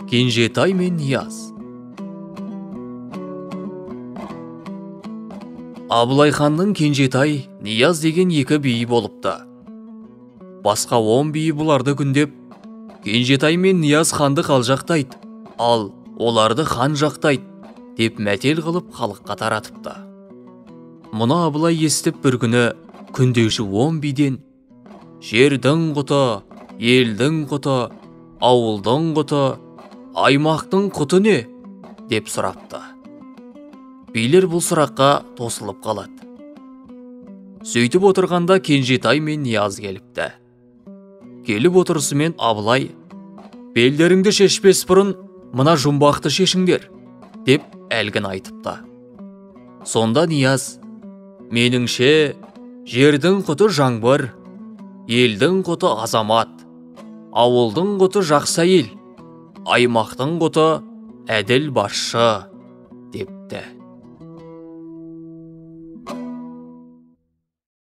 Кенжетай мен Нияз. Абылай ханның Кенжетай, Нияз деген екі биі болыпты. Басқа 10 биі бұларды күндеп, Кенжетай мен Нияз ханды қалжақтайды, ал оларды хан жақтайды, деп мәтел қылып халыққа таратыпты. Мұны Абылай естіп бір күні күндеуші 10 биден жердің құты, елдің құты, ауылдың құты, аймақтың құты не? деп сұрапты. Билер бұл сұраққа тосылып қалады. Сөйтіп отырғанда Кенжетай мен Нияз келіпті. Келіп отырысымен Абылай, белдеріңді шешпес бұрын мына жұмбақты шешіңдер, деп әлгін айтыпты. Сонда Нияз, меніңше жердің құты жаңбыр, елдің құты азамат, ауылдың құты жақсы әйел, аймақтың құты әділ басшы, депті.